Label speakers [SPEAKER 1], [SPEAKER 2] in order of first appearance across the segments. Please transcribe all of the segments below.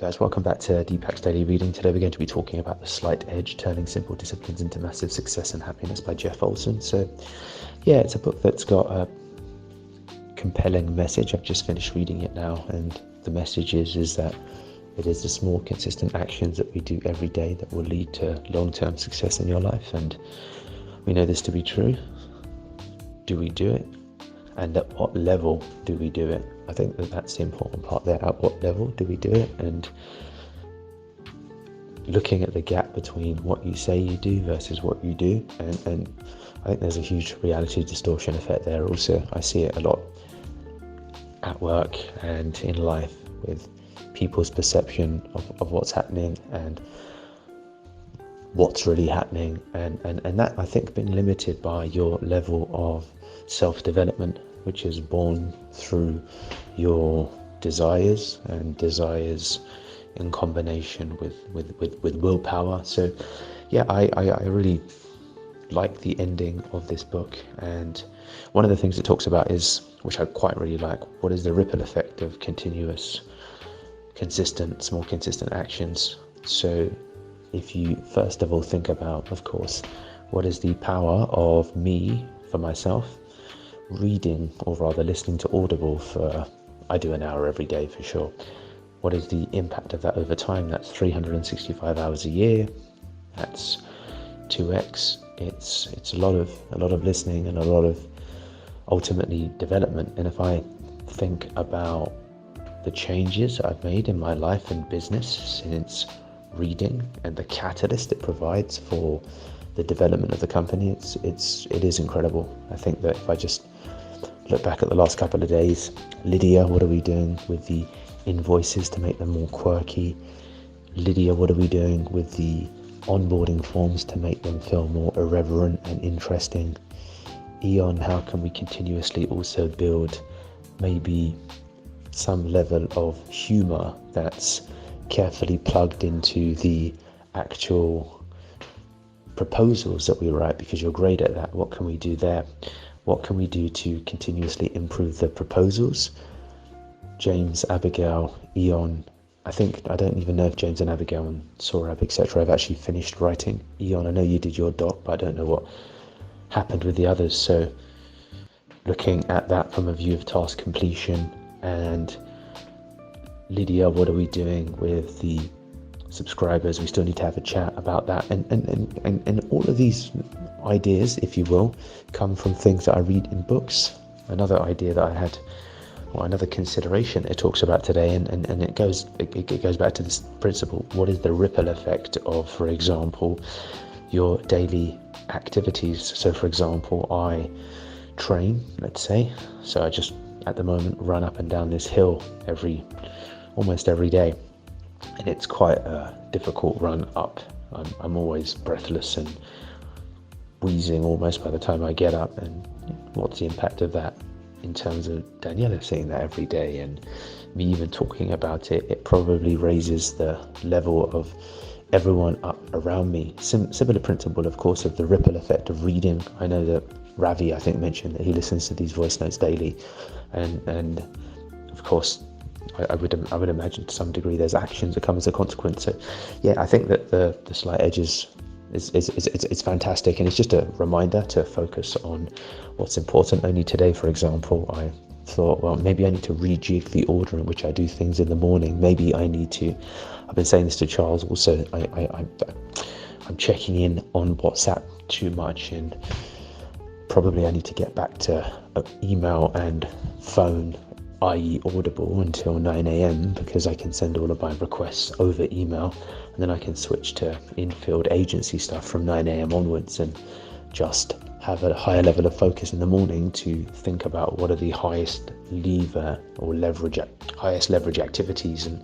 [SPEAKER 1] guys, welcome back to Deepak's Daily Reading. Today we're going to be talking about The Slight Edge, Turning Simple Disciplines into Massive Success and Happiness by Jeff Olson. So yeah, it's a book that's got a compelling message. I've just finished reading it now, and the message is that it is the small, consistent actions that we do every day that will lead to long-term success in your life. And we know this to be true. Do we do it? And at what level do we do it? I think that's the important part there. At what level do we do it? And looking at the gap between what you say you do versus what you do. And I think there's a huge reality distortion effect there also. I see it a lot at work and in life with people's perception of what's happening and what's really happening. And that, I think, being limited by your level of self-development, which is born through your desires and desires in combination with willpower. So yeah, I really like the ending of this book, and one of the things it talks about is, which I quite really like, what is the ripple effect of continuous, small consistent actions. So if you first of all think about, of course, what is the power of me for myself reading, or rather listening to Audible for, I do an hour every day for sure. What is the impact of that over time? That's 365 hours a year. That's 2x. It's a lot of listening and a lot of ultimately development. And if I think about the changes I've made in my life and business since reading and the catalyst it provides for the development of the company, it is incredible. I think that if I just look back at the last couple of days, Lydia, what are we doing with the invoices to make them more quirky? Lydia, what are we doing with the onboarding forms to make them feel more irreverent and interesting? Eon, how can we continuously also build maybe some level of humor that's carefully plugged into the actual proposals that we write, because you're great at that. What can we do there? What can we do to continuously improve the proposals? James, Abigail, Eon, I don't even know if James and Abigail and Saurabh, etc. have actually finished writing. Eon, I know you did your doc, but I don't know what happened with the others. So looking at that from a view of task completion. And Lydia, what are we doing with the subscribers? We still need to have a chat about that. And all of these ideas, if you will, come from things that I read in books. Another idea that I had, or another consideration it talks about today, and it goes back to this principle. What is the ripple effect of, for example, your daily activities? So for example, I train, let's say, so I just at the moment run up and down this hill almost every day, and it's quite a difficult run up. I'm always breathless and wheezing almost by the time I get up. And what's the impact of that in terms of Daniela saying that every day and me even talking about it? It probably raises the level of everyone up around me. Similar principle, of course, of the ripple effect of reading. I know that Ravi, I think, mentioned that he listens to these voice notes daily, and of course I would imagine to some degree there's actions that come as a consequence. So yeah, I think that the Slight Edge is fantastic, and it's just a reminder to focus on what's important. Only today, for example, I thought, well, maybe I need to rejig the order in which I do things in the morning. Maybe I need to, I've been saying this to Charles also, I'm checking in on WhatsApp too much, and probably I need to get back to email and phone, i.e. Audible, until 9 a.m. because I can send all of my requests over email, and then I can switch to in-field agency stuff from 9 a.m. onwards, and just have a higher level of focus in the morning to think about what are the highest leverage activities. And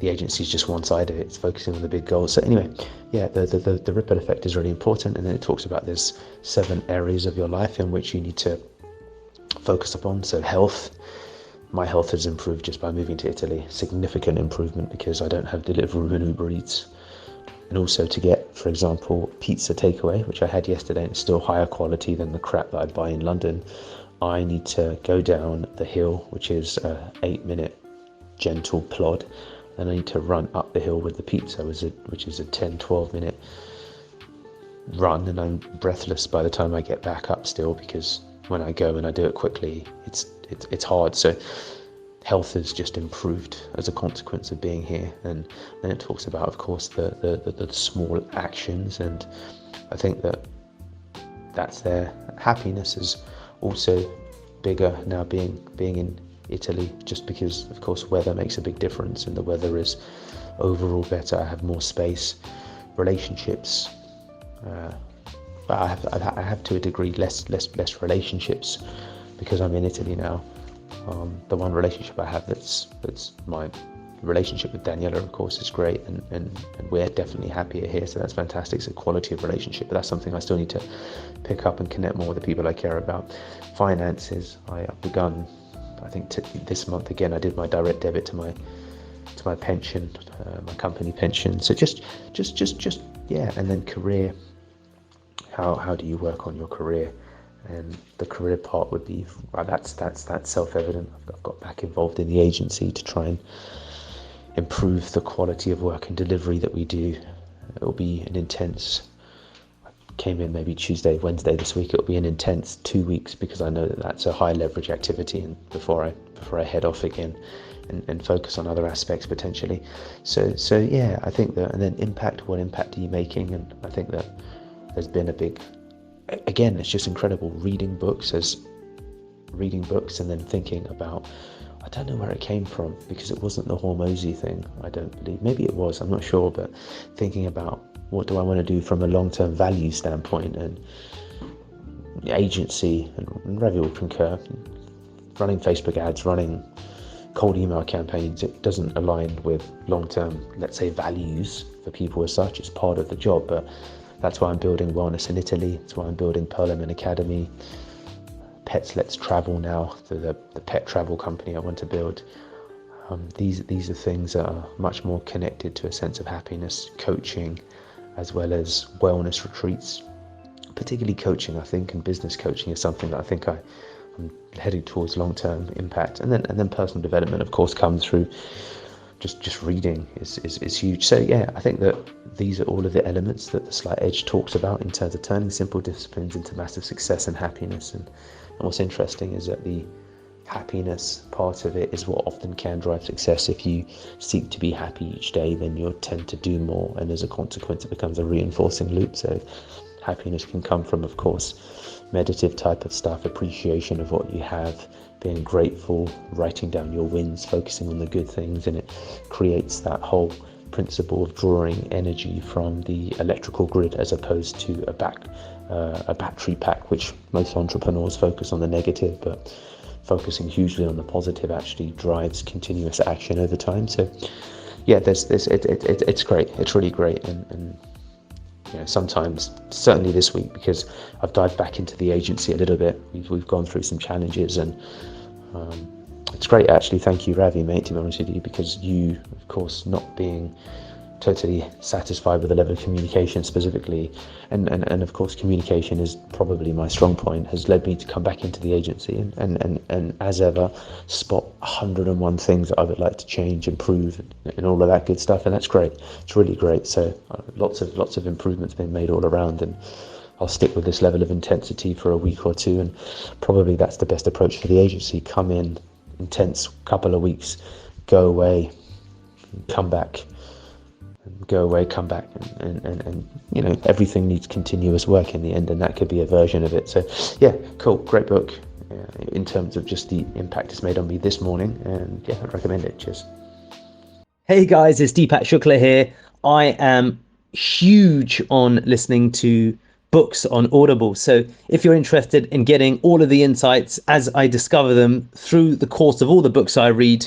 [SPEAKER 1] the agency is just one side of it. It's focusing on the big goals. So anyway, yeah, the ripple effect is really important. And then it talks about there's 7 areas of your life in which you need to focus upon. So health. My health has improved just by moving to Italy. Significant improvement, because I don't have Deliveroo and Uber Eats. And also to get, for example, pizza takeaway, which I had yesterday, and it's still higher quality than the crap that I buy in London. I need to go down the hill, which is an 8-minute gentle plod. and I need to run up the hill with the pizza, which is a 10-12 minute run, and I'm breathless by the time I get back up still, because when I go and I do it quickly, it's hard. So health has just improved as a consequence of being here. And then it talks about, of course, the small actions, and I think that's there. Happiness is also bigger now being in Italy, just because, of course, weather makes a big difference, and the weather is overall better. I have more space. Relationships, I have to a degree less relationships because I'm in Italy now. The one relationship I have that's my relationship with Daniela, of course, is great, and we're definitely happier here, so that's fantastic. It's a quality of relationship, but that's something I still need to pick up and connect more with the people I care about. Finances, I've begun, I think this month again, I did my direct debit to my pension, my company pension. So just yeah. And then career, how do you work on your career? And the career part would be, well, that's self-evident. I've got back involved in the agency to try and improve the quality of work and delivery that we do. It'll be an intense, I came in maybe Tuesday, Wednesday this week, it'll be an intense 2 weeks, because I know that that's a high leverage activity, and before I head off again and focus on other aspects potentially. So yeah, I think that, and then impact, what impact are you making? And I think that there's been a big, again, it's just incredible reading books and then thinking about, I don't know where it came from, because it wasn't the Hormozy thing, I don't believe. Maybe it was, I'm not sure, but thinking about what do I want to do from a long-term value standpoint, and agency, and Ravi will concur, running Facebook ads, running cold email campaigns, it doesn't align with long-term, let's say, values for people as such. It's part of the job, but that's why I'm building Wellness in Italy. That's why I'm building Perlman Academy. Pets Let's Travel now, the pet travel company I want to build. These are things that are much more connected to a sense of happiness, coaching, as well as wellness retreats. Particularly coaching, I think, and business coaching is something that I think I'm heading towards long-term impact. And then personal development, of course, comes through just reading is huge. So yeah, I think that these are all of the elements that the Slight Edge talks about in terms of turning simple disciplines into massive success and happiness. And what's interesting is that the happiness part of it is what often can drive success. If you seek to be happy each day, then you'll tend to do more, and as a consequence it becomes a reinforcing loop. So happiness can come from, of course, meditative type of stuff, appreciation of what you have, being grateful, writing down your wins, focusing on the good things, and it creates that whole principle of drawing energy from the electrical grid as opposed to a battery pack, which most entrepreneurs focus on the negative, but focusing hugely on the positive actually drives continuous action over time. So yeah, it's great. It's really great. And you know, sometimes, certainly this week, because I've dived back into the agency a little bit, we've gone through some challenges, and it's great actually. Thank you, Ravi, mate, to be honest with you, because you, of course, not being totally satisfied with the level of communication specifically, and of course communication is probably my strong point, has led me to come back into the agency and as ever spot 101 things that I would like to change, improve, and all of that good stuff. And that's great. It's really great. So lots of improvements being made all around, and I'll stick with this level of intensity for a week or two, and probably that's the best approach for the agency. Come in, intense couple of weeks, go away, come back, go away, come back, and you know, everything needs continuous work in the end, and that could be a version of it. So yeah, cool, great book in terms of just the impact it's made on me this morning, and yeah, I'd recommend it. Cheers.
[SPEAKER 2] Hey guys, it's Deepak Shukla here. I am huge on listening to books on Audible. So if you're interested in getting all of the insights as I discover them through the course of all the books I read,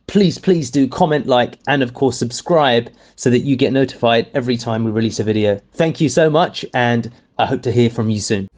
[SPEAKER 2] please do comment, like, and of course subscribe so that you get notified every time we release a video. Thank you so much, and I hope to hear from you soon.